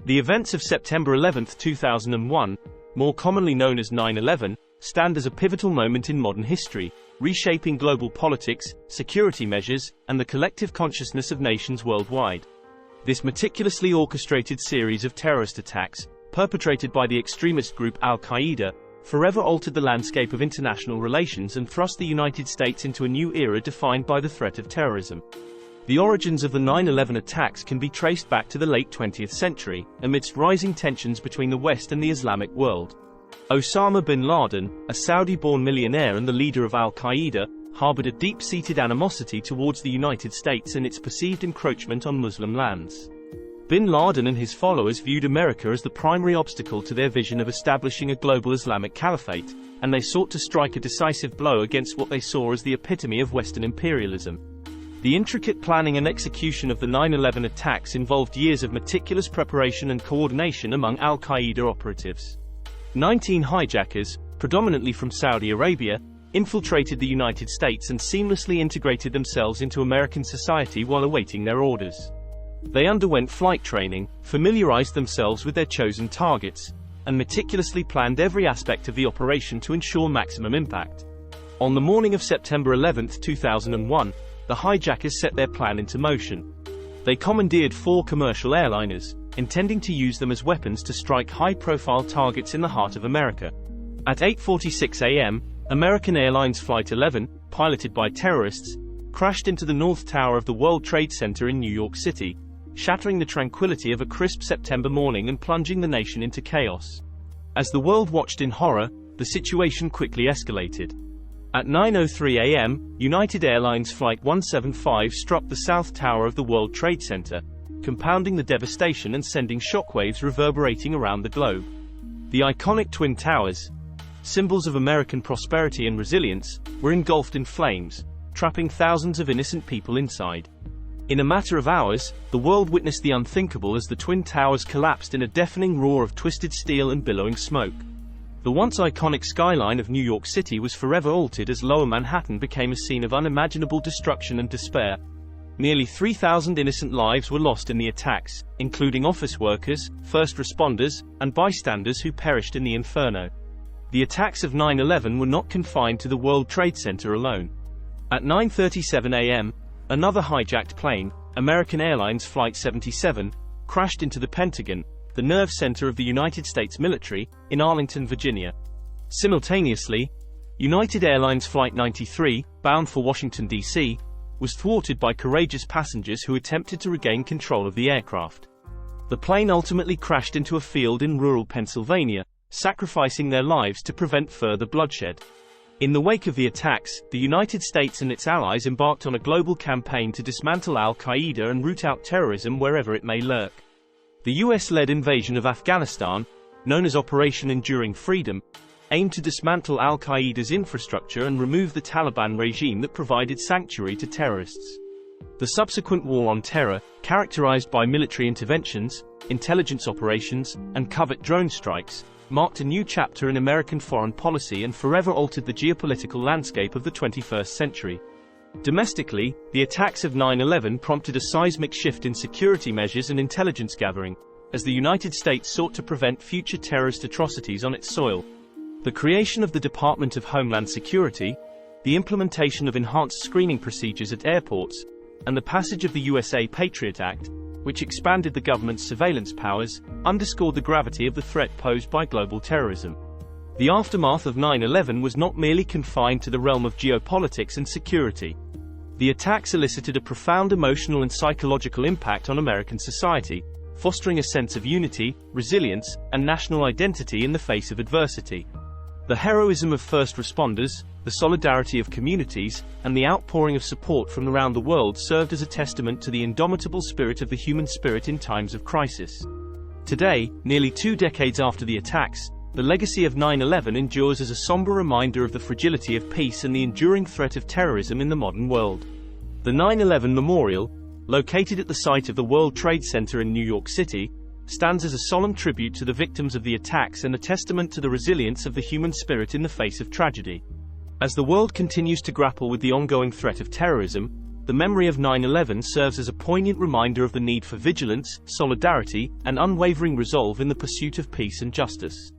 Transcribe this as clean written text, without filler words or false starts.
The events of September 11, 2001, more commonly known as 9/11, stand as a pivotal moment in modern history, reshaping global politics, security measures, and the collective consciousness of nations worldwide. This meticulously orchestrated series of terrorist attacks, perpetrated by the extremist group al-Qaeda, forever altered the landscape of international relations and thrust the United States into a new era defined by the threat of terrorism. The origins of the 9/11 attacks can be traced back to the late 20th century, amidst rising tensions between the West and the Islamic world. Osama bin Laden, a Saudi-born millionaire and the leader of al-Qaeda, harbored a deep-seated animosity towards the United States and its perceived encroachment on Muslim lands. Bin Laden and his followers viewed America as the primary obstacle to their vision of establishing a global Islamic caliphate, and they sought to strike a decisive blow against what they saw as the epitome of Western imperialism. The intricate planning and execution of the 9/11 attacks involved years of meticulous preparation and coordination among al-Qaeda operatives. 19 hijackers, predominantly from Saudi Arabia, infiltrated the United States and seamlessly integrated themselves into American society while awaiting their orders. They underwent flight training, familiarized themselves with their chosen targets, and meticulously planned every aspect of the operation to ensure maximum impact. On the morning of September 11, 2001, the hijackers set their plan into motion. They commandeered 4 commercial airliners, intending to use them as weapons to strike high-profile targets in the heart of America. At 8:46 a.m., American Airlines Flight 11, piloted by terrorists, crashed into the North Tower of the World Trade Center in New York City, shattering the tranquility of a crisp September morning and plunging the nation into chaos. As the world watched in horror, the situation quickly escalated. At 9:03 a.m., United Airlines Flight 175 struck the South Tower of the World Trade Center, compounding the devastation and sending shockwaves reverberating around the globe. The iconic Twin Towers, symbols of American prosperity and resilience, were engulfed in flames, trapping thousands of innocent people inside. In a matter of hours, the world witnessed the unthinkable as the Twin Towers collapsed in a deafening roar of twisted steel and billowing smoke. The once iconic skyline of New York City was forever altered as Lower Manhattan became a scene of unimaginable destruction and despair. Nearly 3,000 innocent lives were lost in the attacks, including office workers, first responders, and bystanders who perished in the inferno. The attacks of 9/11 were not confined to the World Trade Center alone. At 9:37 a.m., another hijacked plane, American Airlines Flight 77, crashed into the Pentagon, the nerve center of the United States military, in Arlington, Virginia. Simultaneously, United Airlines Flight 93, bound for Washington, D.C., was thwarted by courageous passengers who attempted to regain control of the aircraft. The plane ultimately crashed into a field in rural Pennsylvania, sacrificing their lives to prevent further bloodshed. In the wake of the attacks, the United States and its allies embarked on a global campaign to dismantle al-Qaeda and root out terrorism wherever it may lurk. The US-led invasion of Afghanistan, known as Operation Enduring Freedom, aimed to dismantle al-Qaeda's infrastructure and remove the Taliban regime that provided sanctuary to terrorists. The subsequent war on terror, characterized by military interventions, intelligence operations, and covert drone strikes, marked a new chapter in American foreign policy and forever altered the geopolitical landscape of the 21st century. Domestically, the attacks of 9/11 prompted a seismic shift in security measures and intelligence gathering, as the United States sought to prevent future terrorist atrocities on its soil. The creation of the Department of Homeland Security, the implementation of enhanced screening procedures at airports, and the passage of the USA Patriot Act, which expanded the government's surveillance powers, underscored the gravity of the threat posed by global terrorism. The aftermath of 9/11 was not merely confined to the realm of geopolitics and security. The attacks elicited a profound emotional and psychological impact on American society, fostering a sense of unity, resilience, and national identity in the face of adversity. The heroism of first responders, the solidarity of communities, and the outpouring of support from around the world served as a testament to the indomitable spirit of the human spirit in times of crisis. Today, nearly 2 decades after the attacks, the legacy of 9/11 endures as a somber reminder of the fragility of peace and the enduring threat of terrorism in the modern world. The 9/11 Memorial, located at the site of the World Trade Center in New York City, stands as a solemn tribute to the victims of the attacks and a testament to the resilience of the human spirit in the face of tragedy. As the world continues to grapple with the ongoing threat of terrorism, the memory of 9/11 serves as a poignant reminder of the need for vigilance, solidarity, and unwavering resolve in the pursuit of peace and justice.